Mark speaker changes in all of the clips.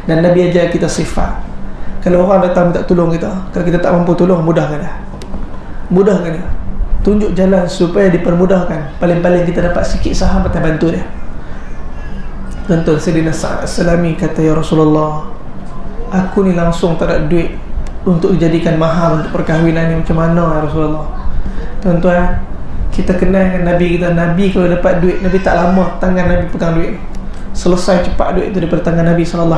Speaker 1: Dan Nabi ajar kita sifat. Kalau orang datang minta tolong kita, kalau kita tak mampu tolong, mudahkan dia. Mudahkan dia. Tunjuk jalan supaya dipermudahkan. Paling-paling kita dapat sikit saham atas bantu dia. Tuan-tuan, Sayyidina Sa'ad As-Salami kata, ya Rasulullah, aku ni langsung tak ada duit untuk dijadikan mahar untuk perkahwinan ni. Macam mana ya Rasulullah? Tuan-tuan, kita kenal dengan Nabi kita. Nabi kalau dapat duit, Nabi tak lama tangan Nabi pegang duit. Selesai cepat duit itu daripada tangan Nabi SAW.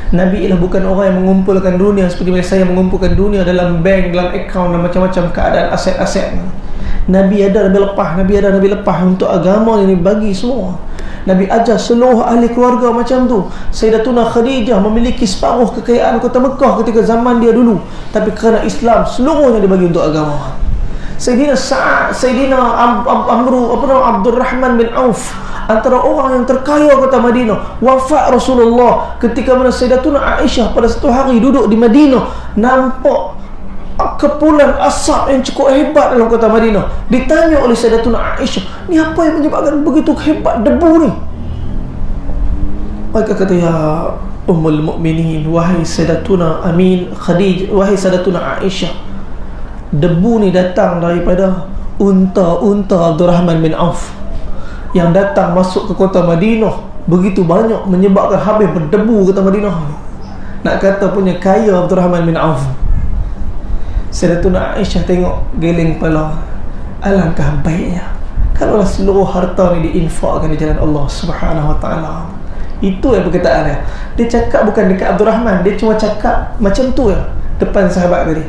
Speaker 1: Nabi ialah bukan orang yang mengumpulkan dunia seperti mana saya mengumpulkan dunia dalam bank, dalam akaun dan macam-macam keadaan aset-aset. Nabi ada, Nabi lepas. Nabi ada, Nabi lepas. Untuk agama ini bagi semua. Nabi ajar seluruh ahli keluarga macam tu. Sayyidatuna Khadijah memiliki separuh kekayaan kota Mekah ketika zaman dia dulu, tapi kerana Islam seluruhnya dibagi untuk agama. Sayyidina Sa'ad, Sayyidina Abdul Rahman bin Auf, antara orang yang terkaya kota Madinah. Wafat Rasulullah ketika mana Sayyidatuna Aisyah pada satu hari duduk di Madinah, nampak kepulan asap yang cukup hebat dalam kota Madinah. Ditanya oleh Sayyidatuna Aisyah, ni apa yang menyebabkan begitu hebat debu ni? Maka kata, ya Ummul Mukminin, wahai Sayyidatuna Khadijah, wahai Sayyidatuna Aisyah, debu ni datang daripada unta-unta Abdurrahman bin Auf yang datang masuk ke kota Madinah begitu banyak, menyebabkan habis berdebu kota Madinah. Nak kata punya kaya Abdurrahman bin Auf. Sayyidatuna Aisyah tengok, geleng kepala. Alangkah baiknya kalaulah seluruh harta ni diinfakkan di jalan Allah Subhanahu Wa Taala. Itu yang perkataan dia. Dia cakap bukan dekat Abdurrahman, dia cuma cakap macam tu ya depan sahabat tadi.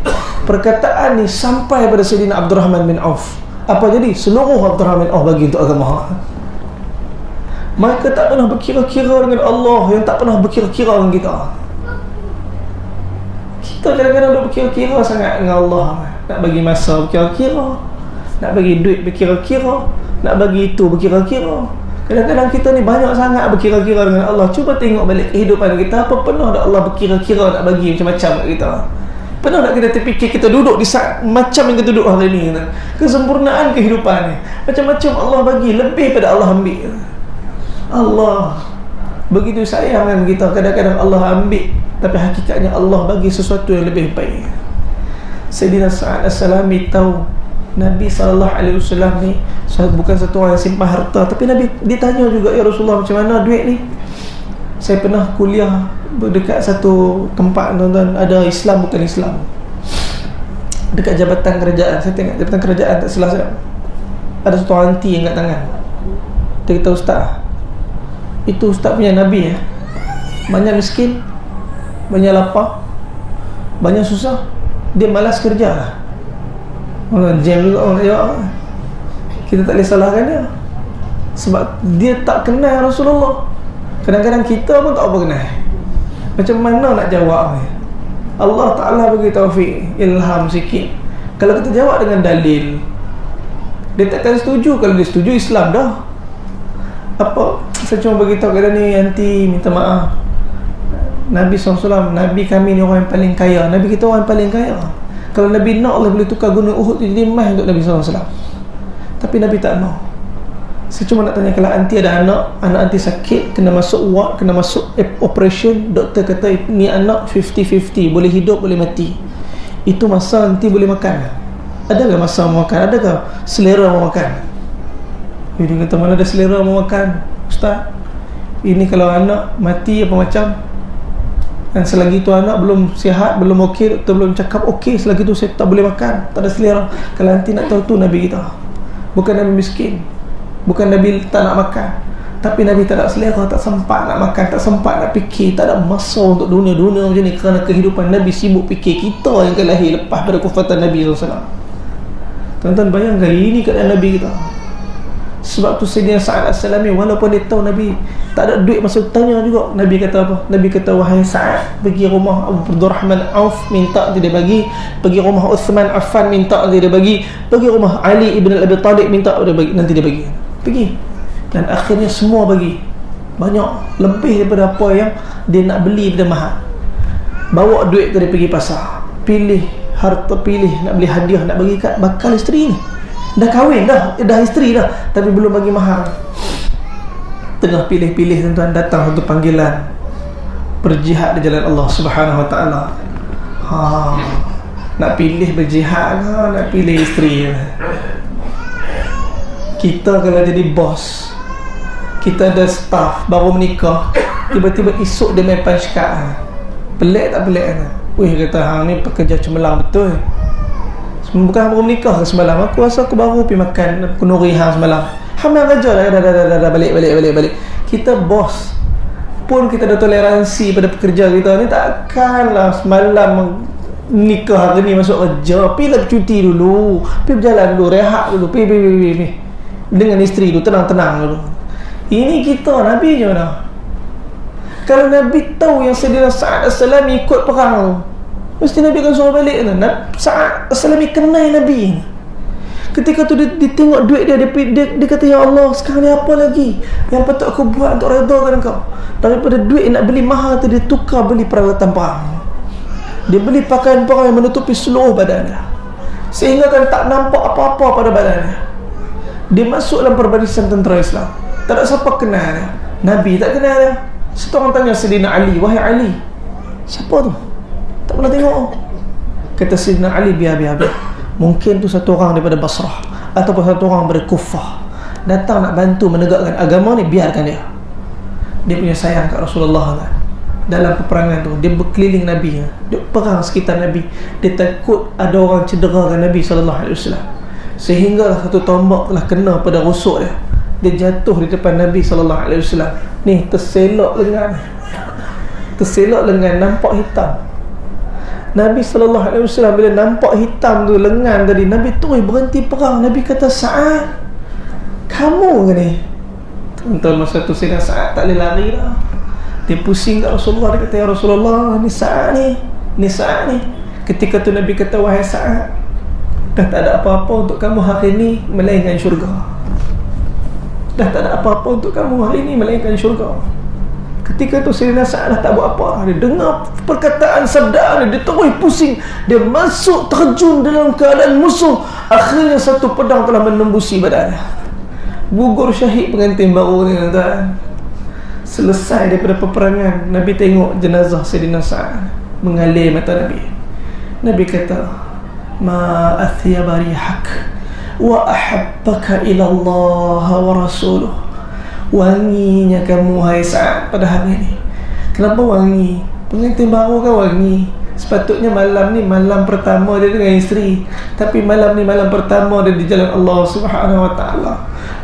Speaker 1: Perkataan ni sampai pada Sayyidina Abdurrahman bin Auf. Apa jadi? Seluruh Abdurrahman bin Auf bagi untuk agama. Mereka tak pernah berkira-kira dengan Allah yang tak pernah berkira-kira dengan kita. Kita kadang-kadang duk berkira-kira sangat dengan Allah. Nak bagi masa berkira-kira, nak bagi duit berkira-kira, nak bagi itu berkira-kira. Kadang-kadang kita ni banyak sangat berkira-kira dengan Allah. Cuba tengok balik kehidupan kita. Apa pernah dah Allah berkira-kira nak bagi macam-macam kat kita? Pernah tak kita terfikir kita duduk di saat macam yang kita duduk hari ni? Kesempurnaan kehidupan ni, macam-macam Allah bagi, lebih pada Allah ambil. Allah begitu sayang dengan kita. Kadang-kadang Allah ambil, tapi hakikatnya Allah bagi sesuatu yang lebih baik. Sayyidina Sa'ad As-Salami tahu Nabi SAW ni bukan satu orang yang simpan harta. Tapi Nabi ditanya juga, ya Rasulullah, macam mana duit ni? Saya pernah kuliah dekat satu tempat, tuan-tuan, ada Islam bukan Islam, dekat jabatan kerajaan. Saya tengok jabatan kerajaan, tak salah saya, ada satu aunty yang kat tangan. Dia kata, ustaz, itu ustaz punya Nabi ya. Banyak miskin, banyak lapar, banyak susah, dia malas kerja. Orang jam juga orang jawab. Kita tak boleh salahkan dia, sebab dia tak kenal Rasulullah. Kadang-kadang kita pun tak apa kenal. Macam mana nak jawab ni? Allah Ta'ala bagi taufik, ilham sikit. Kalau kita jawab dengan dalil, dia takkan setuju. Kalau dia setuju, Islam dah. Apa? Saya cuma beritahu kepada ni, nanti minta maaf, Nabi SAW, Nabi kami ni orang yang paling kaya. Nabi kita orang yang paling kaya. Kalau Nabi nak, Allah boleh tukar gunung Uhud jadi emas untuk Nabi SAW. Tapi Nabi tak mau. Saya cuma nak tanya, kalau anti ada anak anti sakit, kena masuk ward, kena masuk operation, doktor kata ni anak 50-50, boleh hidup boleh mati, itu masa anti boleh makan? Adakah masa mau makan? Adakah selera mau makan? Dia kata, mana ada selera mau makan, ustaz? Ini kalau anak mati apa macam, dan selagi tu anak belum sihat, belum okey, doktor belum cakap okey, selagi tu saya tak boleh makan, tak ada selera. Kalau anti nak tahu, tu Nabi kita bukan Nabi miskin, bukan Nabi tak nak makan, tapi Nabi tak ada selera, tak sempat nak makan, tak sempat nak fikir, tak ada masa untuk dunia-dunia macam ni. Kerana kehidupan Nabi sibuk fikir. Kita yang akan lahir lepas pada kufatan Nabi SAW. Tuan-tuan bayangkan, ini keadaan Nabi kita. Sebab tu Sayyidina Sa'ad As-Salami, walaupun dia tahu Nabi tak ada duit, masa tanya juga, Nabi kata apa? Nabi kata, wahai Sa'ad, pergi rumah Abdurrahman Auf, minta dia bagi. Pergi rumah Uthman Affan, minta dia bagi. Pergi rumah Ali ibn Abi Talib, minta dia bagi, nanti dia bagi. Pergi. Dan akhirnya semua bagi. Banyak, lebih daripada apa yang dia nak beli pada mahal. Bawa duit tu, dia pergi pasar, pilih harta, pilih nak beli hadiah, nak bagi kat bakal isteri ni. Dah kahwin dah isteri dah, tapi belum bagi mahar. Tengah pilih-pilih, tuan-tuan, datang satu panggilan. berjihad di jalan Allah Subhanahu Wa Taala. Nak pilih berjihad ke, nak pilih isteri ke? Kita kalau jadi bos, kita ada staff baru menikah, tiba-tiba esok dia main panchkat. Pelik tak pelik kan? Wih, kata hang ni pekerja cemerlang betul. Bukan baru menikah ke semalam. Aku rasa aku baru pergi makan kunuri hang semalam. Hang yang kerja dah balik. Kita bos pun kita ada toleransi pada pekerja kita ni. Takkanlah semalam nikah hari ni masuk kerja, pergi lah cuti dulu, pergi berjalan dulu, rehat dulu, pergi dengan isteri dulu, tenang-tenang dulu. Ini kita Nabi je dah. Kalau Nabi tahu yang Sayyidina Sa'ad As-Salami ikut perang, mesti Nabi akan suruh balik kan? Sa'ad As-Salami kenal Nabi. Ketika tu dia tengok duit dia kata, ya Allah, sekarang ni apa lagi yang patut aku buat untuk redakan kau? Daripada duit nak beli mahal tu, dia tukar beli peralatan perang. Dia beli pakaian perang yang menutupi seluruh badan dia, sehingga kan tak nampak apa-apa pada badan dia. Dia masuk dalam perbarisan tentera Islam. Tak ada siapa kenal dia. Nabi tak kenal dia. Satu orang tanya Sayyidina Ali, wahai Ali, siapa tu? Tak pernah tengok. Kata Sayyidina Ali, biar. Mungkin tu satu orang daripada Basrah ataupun satu orang daripada Kufah, datang nak bantu menegakkan agama ni, biarkan dia. Dia punya sayang kat Rasulullah kan. Dalam peperangan tu dia berkeliling Nabi, dia perang sekitar Nabi. Dia takut ada orang cederakan Nabi SAW, sehingga satu tombak telah kena pada rusuk dia. Dia jatuh di depan Nabi SAW. Ni terselok lengan, nampak hitam. Nabi SAW bila nampak hitam tu lengan tadi, Nabi terus berhenti perang. Nabi kata, Sa'ad, kamu ke ni? Tuan-tuan, masa tu Sayyidina Sa'ad tak boleh lari dah. Dia pusing kat Rasulullah. Dia kata, ya Rasulullah, ni Sa'ad ni. Ketika tu Nabi kata, wahai Sa'ad, dah tak ada apa-apa untuk kamu hari ni melainkan syurga. Dah tak ada apa-apa untuk kamu hari ni melainkan syurga. Ketika tu Sayyidina Sa'ad dah tak buat apa. Dia dengar perkataan sabda dia terus pusing. Dia masuk terjun dalam keadaan musuh. Akhirnya satu pedang telah menembusi badan dia. Gugur syahid pengantin baru ni, tuan. Selesai daripada peperangan, Nabi tengok jenazah Sayyidina Sa'ad, mengalir mata Nabi. Nabi kata, ma athyaba rihak wa ahabbaka ila Allah wa rasuluh. Wanginya kamu, hai Sa'ad, pada hari ini. Kenapa wangi? Pengantin baru kan wangi. Sepatutnya malam ni malam pertama dia dengan isteri, tapi malam ni malam pertama dia di jalan Allah Subhanahu Wa Taala.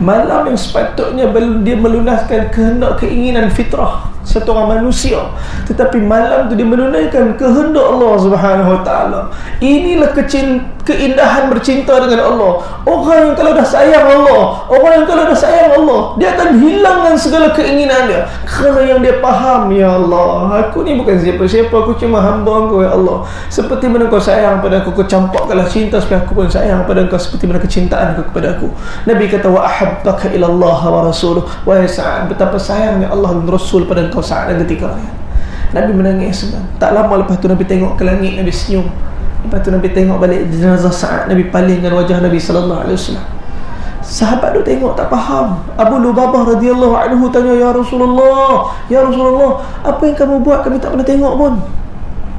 Speaker 1: Malam yang sepatutnya dia melunaskan kehendak keinginan fitrah satu orang manusia, tetapi malam tu dia menunaikan kehendak Allah Subhanahu Wa Taala. Inilah keindahan bercinta dengan Allah. Orang yang kalau dah sayang Allah, dia akan hilangkan segala keinginan dia, kerana yang dia faham, ya Allah, aku ni bukan siapa-siapa, aku cuma hamba Engkau, ya Allah. Seperti mana Kau sayang pada aku, Kau campakkanlah cinta supaya aku pun sayang pada Engkau seperti mana kecintaan Kau kepada aku. Nabi kata, wa ahabbaka ila Allah wa rasuluh. Wahai Sa'ad, betapa sayangnya Allah dan Rasul pada engkau saat dan ketika ni. Nabi menangis. Tak lama lepas tu Nabi tengok ke langit, Nabi senyum. Lepas tu Nabi tengok balik jenazah Sa'ad, Nabi palingkan wajah Nabi SAW. Sahabat tu tengok tak faham. Abu Lubabah radhiyallahu anhu tanya, ya Rasulullah, apa yang kamu buat kami tak pernah tengok pun?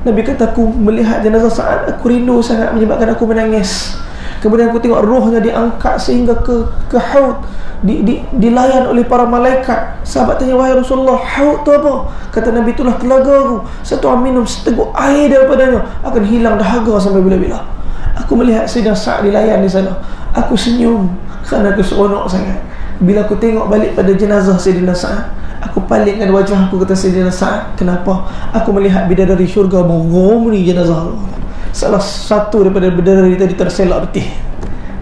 Speaker 1: Nabi kata, aku melihat jenazah Sa'ad, aku rindu sangat menyebabkan aku menangis. Kemudian aku tengok rohnya diangkat sehingga ke haud, dilayan oleh para malaikat. Sahabat tanya, wahai Rasulullah, haud tu apa? Kata Nabi, itulah telaga aku. Satu orang minum seteguk air daripadanya akan hilang dahaga sampai bila-bila. Aku melihat Sayyidina Sa'ad dilayan di sana. Aku senyum kerana aku seronok sangat. Bila aku tengok balik pada jenazah Sayyidina Sa'ad, aku palingkan wajah aku, kata Sayyidina Sa'ad, kenapa? Aku melihat bidadari syurga menggomri jenazah aku. Salah satu daripada bidadari tadi terselak betih.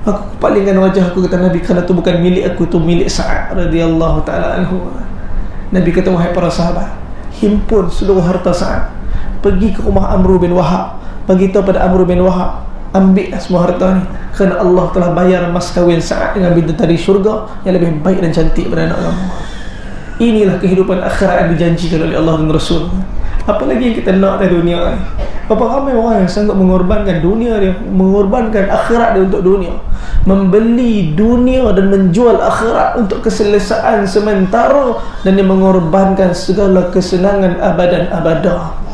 Speaker 1: Aku palingkan wajah aku, kata Nabi, kerana itu bukan milik aku, itu milik Sa'ad radhiyallahu ta'ala anhu. Nabi kata, wahai para sahabat, himpun seluruh harta Sa'ad, pergi ke rumah Amr bin Wahab, beritahu pada Amr bin Wahab, ambil semua harta ni, kerana Allah telah bayar mas kahwin Sa'ad dengan bidadari syurga yang lebih baik dan cantik pada anak kamu. Inilah kehidupan akhirat yang dijanjikan oleh Allah dan Rasul. Apa lagi yang kita nak dari dunia ni? Berapa ramai orang yang sanggup mengorbankan dunia dia, mengorbankan akhirat dia untuk dunia. membeli dunia dan menjual akhirat untuk keselesaan sementara, dan dia mengorbankan segala kesenangan abadan abada.